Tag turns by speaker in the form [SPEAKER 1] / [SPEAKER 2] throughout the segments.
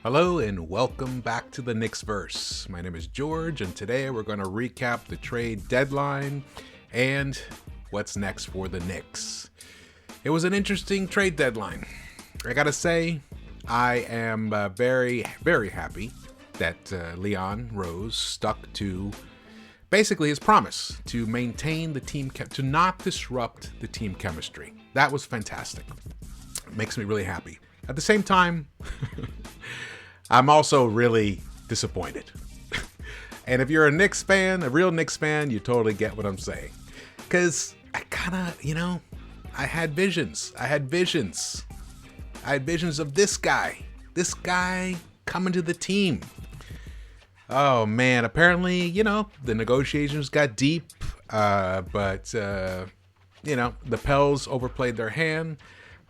[SPEAKER 1] Hello and welcome back to the Knicks-Verse. My name is George and today we're going to recap the trade deadline and what's next for the Knicks. It was an interesting trade deadline. I gotta say, I am very, very happy that Leon Rose stuck to basically his promise to maintain the team, to not disrupt the team chemistry. That was fantastic. It makes me really happy. At the same time, I'm also really disappointed. And if you're a Knicks fan, a real Knicks fan, you totally get what I'm saying. Because I kind of, I had visions. I had visions of this guy coming to the team. Oh man, apparently, the negotiations got deep, but the Pels overplayed their hand.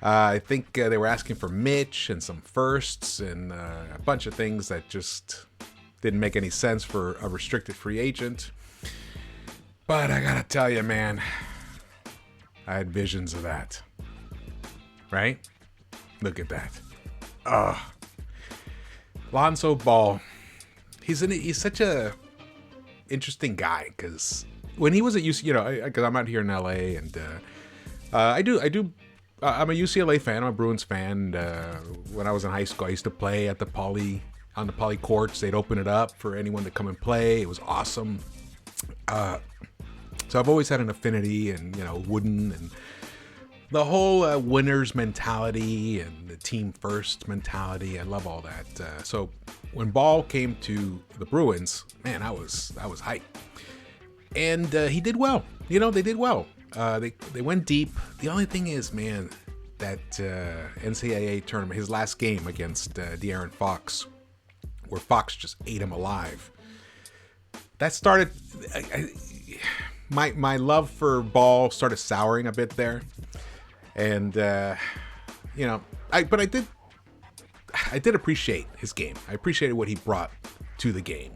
[SPEAKER 1] I think they were asking for Mitch and some firsts and a bunch of things that just didn't make any sense for a restricted free agent. But I gotta tell you, man, I had visions of that. Right? Look at that. Lonzo Ball. He's such a interesting guy because when he was at UC, because I'm out here in LA and I'm a UCLA fan. I'm a Bruins fan. When I was in high school, I used to play at on the Poly courts. They'd open it up for anyone to come and play. It was awesome. So I've always had an affinity and, Wooden and the whole winners mentality and the team first mentality. I love all that. So when Ball came to the Bruins, man, I was hyped. And he did well. They did well. They went deep. The only thing is, man, that NCAA tournament, his last game against De'Aaron Fox, where Fox just ate him alive. That started my love for Ball started souring a bit there, and I did appreciate his game. I appreciated what he brought to the game.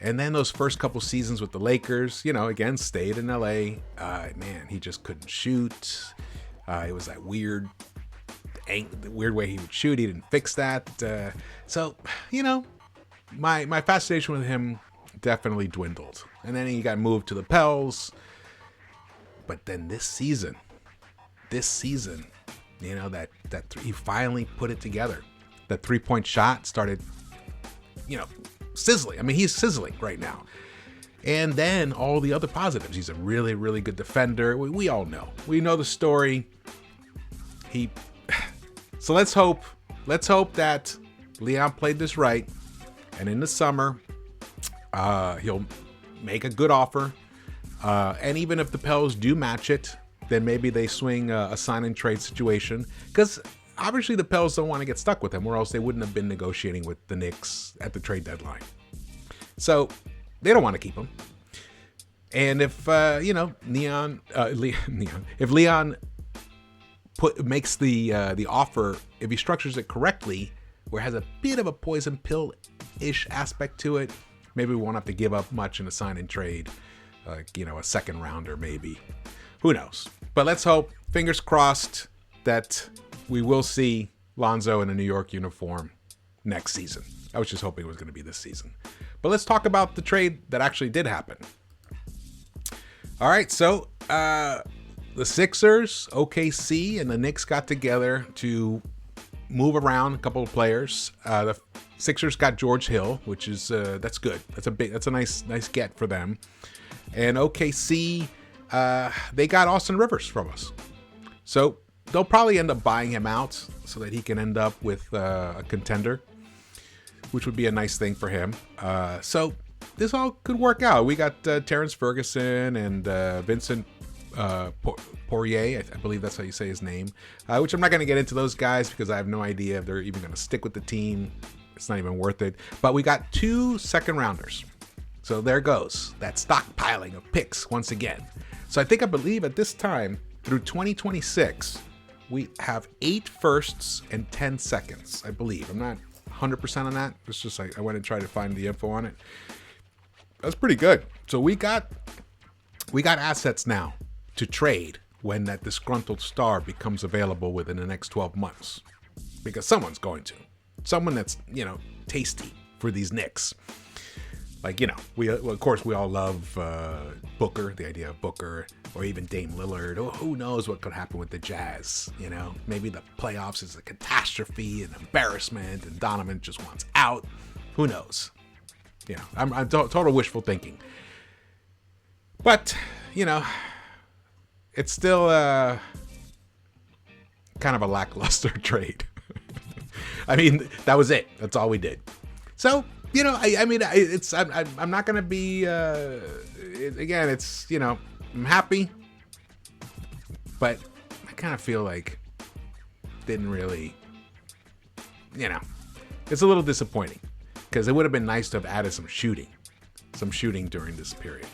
[SPEAKER 1] And then those first couple seasons with the Lakers, again, stayed in LA. Man, he just couldn't shoot. It was that weird way he would shoot. He didn't fix that. So, my fascination with him definitely dwindled. And then he got moved to the Pels. But then this season, he finally put it together. That 3-point shot started, sizzling. I mean, he's sizzling right now. And then all the other positives. He's a really, really good defender. We all know. We know the story. So let's hope that Leon played this right. And in the summer, he'll make a good offer. And even if the Pels do match it, then maybe they swing a sign and trade situation. Because obviously the Pels don't want to get stuck with him, or else they wouldn't have been negotiating with the Knicks at the trade deadline. So they don't want to keep him. And if if Leon makes the offer, if he structures it correctly, where it has a bit of a poison pill-ish aspect to it, maybe we won't have to give up much in a sign and trade, a second rounder maybe. Who knows? But let's hope, fingers crossed, that we will see Lonzo in a New York uniform next season. I was just hoping it was going to be this season. But let's talk about the trade that actually did happen. All right, so the Sixers, OKC, and the Knicks got together to move around a couple of players. The Sixers got George Hill, which is that's good. That's a nice get for them. And OKC, they got Austin Rivers from us. So they'll probably end up buying him out so that he can end up with a contender, which would be a nice thing for him. So this all could work out. We got Terrence Ferguson and Vincent Poirier, I believe that's how you say his name, which I'm not going to get into those guys because I have no idea if they're even going to stick with the team. It's not even worth it. But we got 2 second rounders. So there goes that stockpiling of picks once again. So I believe at this time, through 2026, we have 8 firsts and 10 seconds, I believe. I'm not 100% on that. It's just I went and tried to find the info on it. That's pretty good. So we got assets now to trade when that disgruntled star becomes available within the next 12 months. Because someone's going to. someone that's, tasty for these Knicks. Like, of course we all love Booker, the idea of Booker, or even Dame Lillard. Oh, who knows what could happen with the Jazz? Maybe the playoffs is a catastrophe, an embarrassment, and Donovan just wants out. Who knows? I'm total wishful thinking. But, it's still kind of a lackluster trade. I mean, that was it. That's all we did. So, I'm not going to be, again, it's, I'm happy, but I kind of feel like didn't really, it's a little disappointing because it would have been nice to have added some shooting during this period.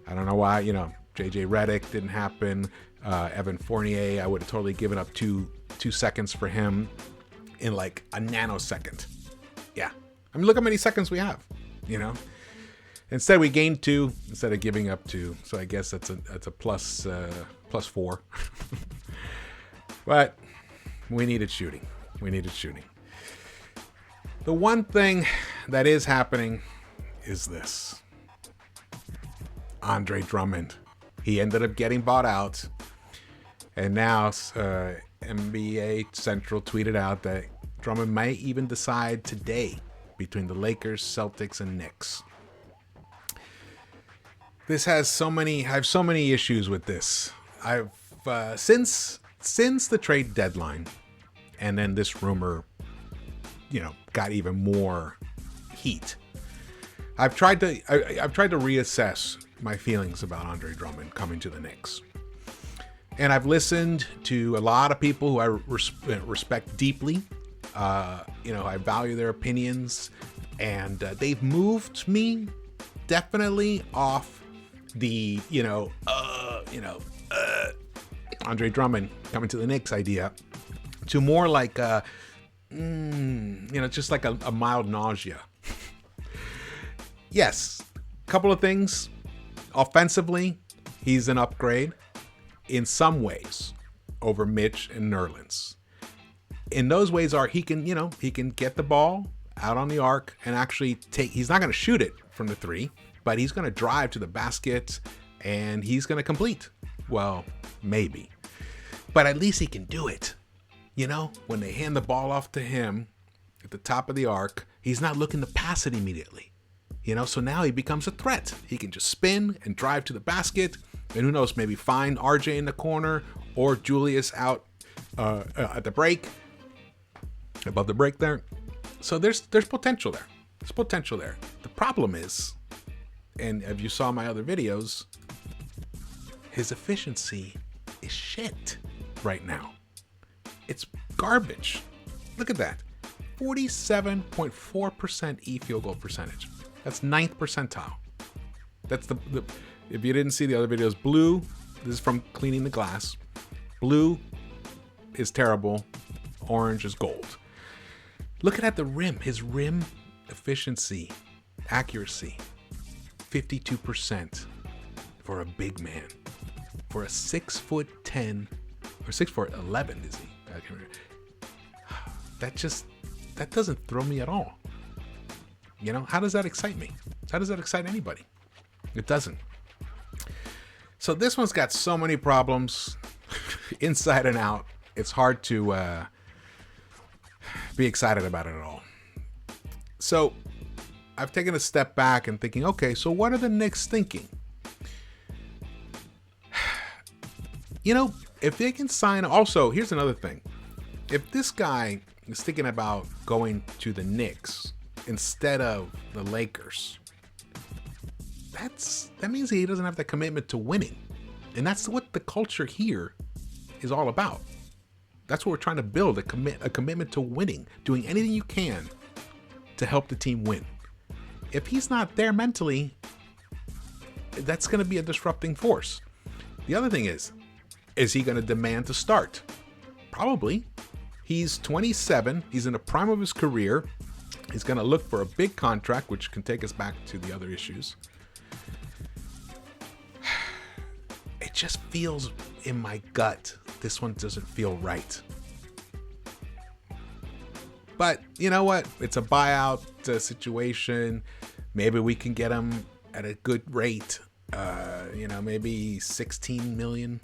[SPEAKER 1] I don't know why, JJ Redick didn't happen. Evan Fournier, I would have totally given up two seconds for him in like a nanosecond. Yeah. I mean, look how many seconds we have, Instead, we gained 2 instead of giving up 2. So I guess that's a plus 4. But we needed shooting. The one thing that is happening is this. Andre Drummond. He ended up getting bought out. And now NBA Central tweeted out that Drummond might even decide today between the Lakers, Celtics, and Knicks. This has I have so many issues with this. I've since the trade deadline, and then this rumor, got even more heat. I've tried to reassess my feelings about Andre Drummond coming to the Knicks. And I've listened to a lot of people who I respect deeply. I value their opinions, and they've moved me definitely off the, Andre Drummond coming to the Knicks idea to more like, just like a mild nausea. Yes, a couple of things. Offensively, he's an upgrade in some ways over Mitch and Nerlens. In those ways he can get the ball out on the arc and actually he's not going to shoot it from the 3, but he's going to drive to the basket and he's going to complete. Well, maybe. But at least he can do it. When they hand the ball off to him at the top of the arc, he's not looking to pass it immediately. So now he becomes a threat. He can just spin and drive to the basket. And who knows, maybe find RJ in the corner or Julius out at the break. Above the break there. So there's potential there. The problem is, and if you saw my other videos, his efficiency is shit right now. It's garbage. Look at that. 47.4% field goal percentage. That's 9th percentile. That's the if you didn't see the other videos, blue, this is from cleaning the glass. Blue is terrible. Orange is gold. Look at the rim. His rim efficiency, accuracy, 52% for a big man. For a 6'10" or 6'11" is he? I can't remember. That doesn't thrill me at all. How does that excite me? How does that excite anybody? It doesn't. So this one's got so many problems inside and out. It's hard to be excited about it at all. So I've taken a step back and thinking, okay, so what are the Knicks thinking? If they can sign, also, here's another thing. If this guy is thinking about going to the Knicks instead of the Lakers, that means he doesn't have the commitment to winning. And that's what the culture here is all about. That's what we're trying to build, a commitment to winning, doing anything you can to help the team win. If he's not there mentally, that's going to be a disrupting force. The other thing is he going to demand to start? Probably. He's 27. He's in the prime of his career. He's going to look for a big contract, which can take us back to the other issues. It just feels in my gut, this one doesn't feel right. But you know what? It's a buyout situation. Maybe we can get him at a good rate. Maybe 16 million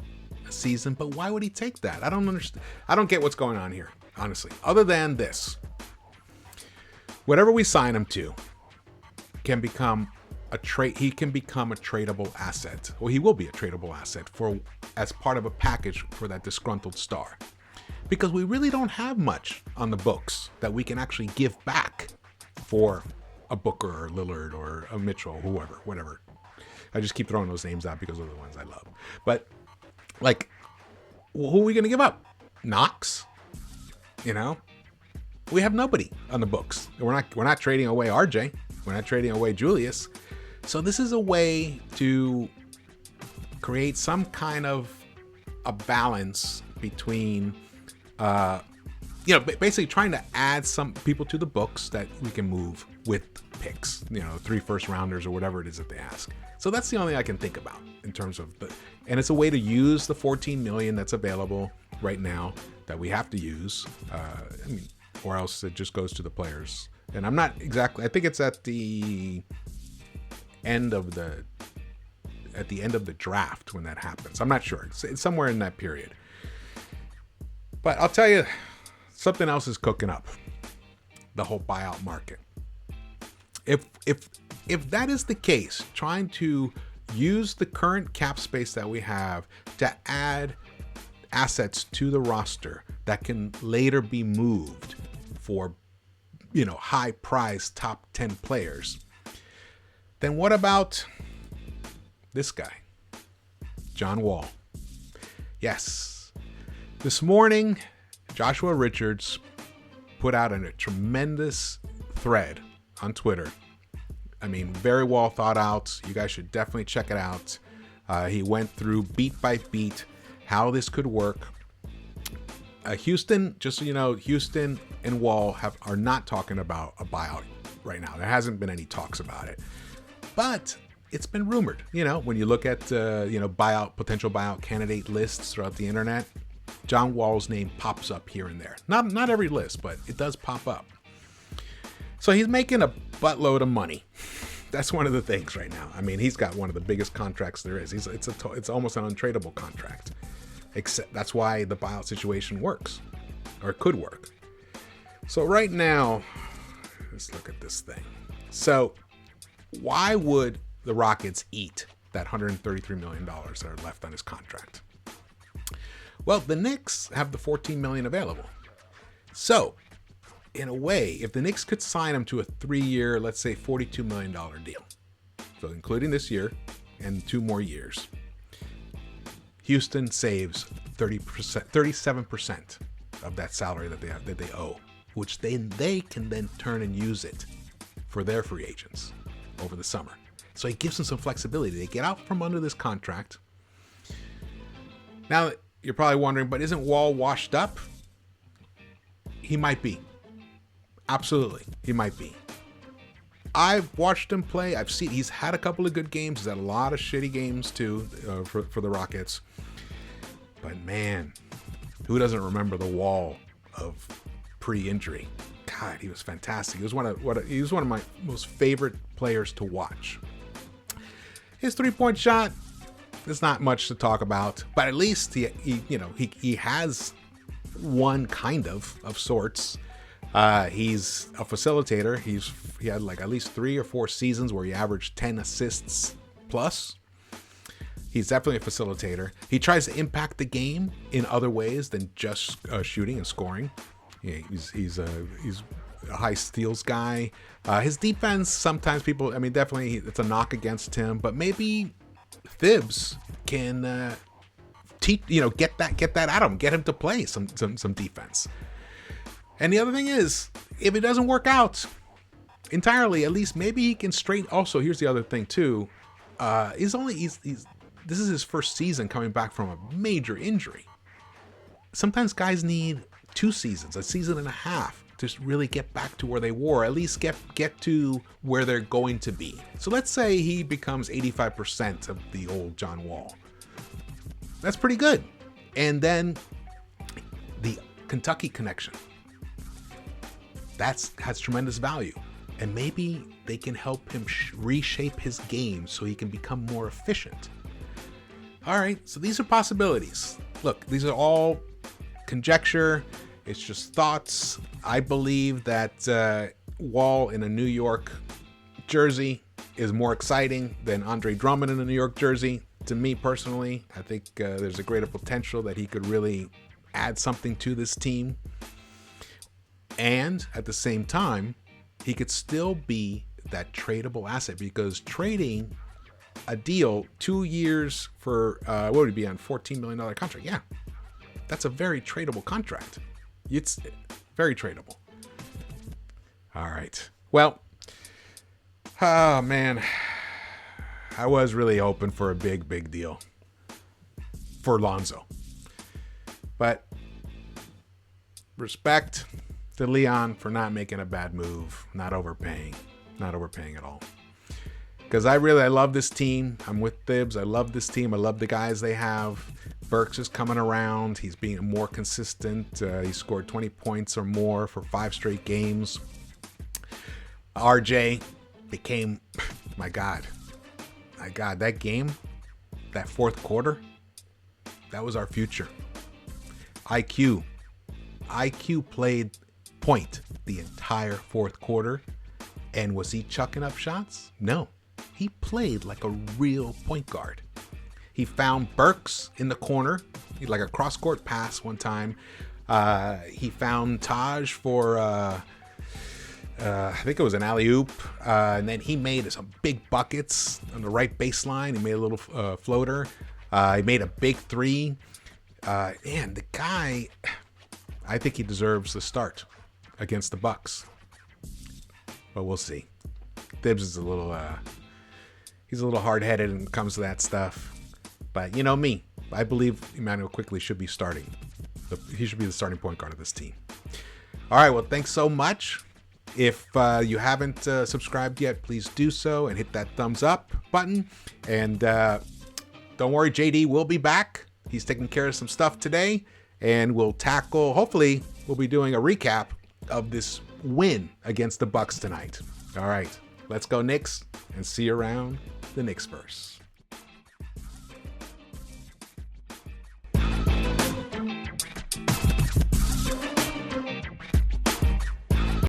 [SPEAKER 1] a season. But why would he take that? I don't understand. I don't get what's going on here, honestly. Other than this, whatever we sign him to can become a trade. He can become a tradable asset. Well, he will be a tradable asset as part of a package for that disgruntled star. Because we really don't have much on the books that we can actually give back for a Booker or Lillard or a Mitchell, whoever, whatever. I just keep throwing those names out because they're the ones I love. But, who are we going to give up? Knox? We have nobody on the books. We're not trading away RJ. We're not trading away Julius. So this is a way to create some kind of a balance between... basically trying to add some people to the books that we can move with picks, 3 first rounders or whatever it is that they ask. So that's the only thing I can think about in terms of and it's a way to use the 14 million that's available right now that we have to use. Or else it just goes to the players. And I'm not exactly, I think it's at the end of the draft when that happens. I'm not sure. It's somewhere in that period. But I'll tell you, something else is cooking up. The whole buyout market. If that is the case, trying to use the current cap space that we have to add assets to the roster that can later be moved for, high prize top 10 players, then what about this guy, John Wall? Yes. This morning, Joshua Richards put out a tremendous thread on Twitter. Very well thought out. You guys should definitely check it out. He went through beat by beat how this could work. Houston, just so you know, Houston and Wall are not talking about a buyout right now. There hasn't been any talks about it. But it's been rumored. When you look at potential buyout candidate lists throughout the internet, John Wall's name pops up here and there. Not every list, but it does pop up. So he's making a buttload of money. That's one of the things right now. He's got one of the biggest contracts there is. It's almost an untradeable contract. Except that's why the buyout situation works, or could work. So right now, let's look at this thing. So why would the Rockets eat that $133 million that are left on his contract? Well, the Knicks have the $14 million available. So, in a way, if the Knicks could sign him to a 3-year, let's say $42 million deal, so including this year and 2 more years, Houston saves 37% of that salary that they owe, which they can then turn and use it for their free agents over the summer. So it gives them some flexibility. They get out from under this contract. Now, you're probably wondering, but isn't Wall washed up? He might be. Absolutely, he might be. I've watched him play. He's had a couple of good games. He's had a lot of shitty games too for the Rockets. But man, who doesn't remember the Wall of pre-injury? God, he was fantastic. He was one of my most favorite players to watch. His 3-point shot, there's not much to talk about, but at least he has one kind of sorts. He's a facilitator. He had at least 3 or 4 seasons where he averaged 10 assists plus. He's definitely a facilitator. He tries to impact the game in other ways than just shooting and scoring. He's a high steals guy. His defense, sometimes people, definitely it's a knock against him, but maybe Thibs can get that out of him, get him to play some defense. And the other thing is, if it doesn't work out entirely, at least maybe he can straighten. Also, here's the other thing too. This is his first season coming back from a major injury. Sometimes guys need 2 seasons, a season and a half, to really get back to where they were, at least get to where they're going to be. So let's say he becomes 85% of the old John Wall. That's pretty good. And then the Kentucky connection. That has tremendous value. And maybe they can help him reshape his game so he can become more efficient. All right, so these are possibilities. Look, these are all conjecture. It's just thoughts. I believe that Wall in a New York jersey is more exciting than Andre Drummond in a New York jersey. To me personally, I think there's a greater potential that he could really add something to this team. And at the same time, he could still be that tradable asset, because trading a deal 2 years for, what would it be on $14 million contract? Yeah, that's a very tradable contract. It's very tradable. All right. Well, oh man, I was really hoping for a big deal for Lonzo. But respect to Leon for not making a bad move, not overpaying at all. Because I love this team. I'm with Thibs. I love this team. I love the guys they have. Burks is coming around. He's being more consistent. He scored 20 points or more for 5 straight games. RJ became, my God, that game, that fourth quarter, that was our future. IQ played point the entire fourth quarter. And was he chucking up shots? No. He played like a real point guard. He found Burks in the corner, like a cross-court pass one time. He found Taj for, I think it was an alley-oop. And then he made some big buckets on the right baseline. He made a little floater. He made a big three. And the guy, I think he deserves the start against the Bucks. But we'll see. Thibs is he's a little hard-headed when it comes to that stuff. But you know me, I believe Emmanuel Quickley should be starting. He should be the starting point guard of this team. All right, well, thanks so much. If you haven't subscribed yet, please do so and hit that thumbs up button. And don't worry, JD will be back. He's taking care of some stuff today. And hopefully, we'll be doing a recap of this win against the Bucks tonight. All right, let's go Knicks, and see you around the Knicks-Verse.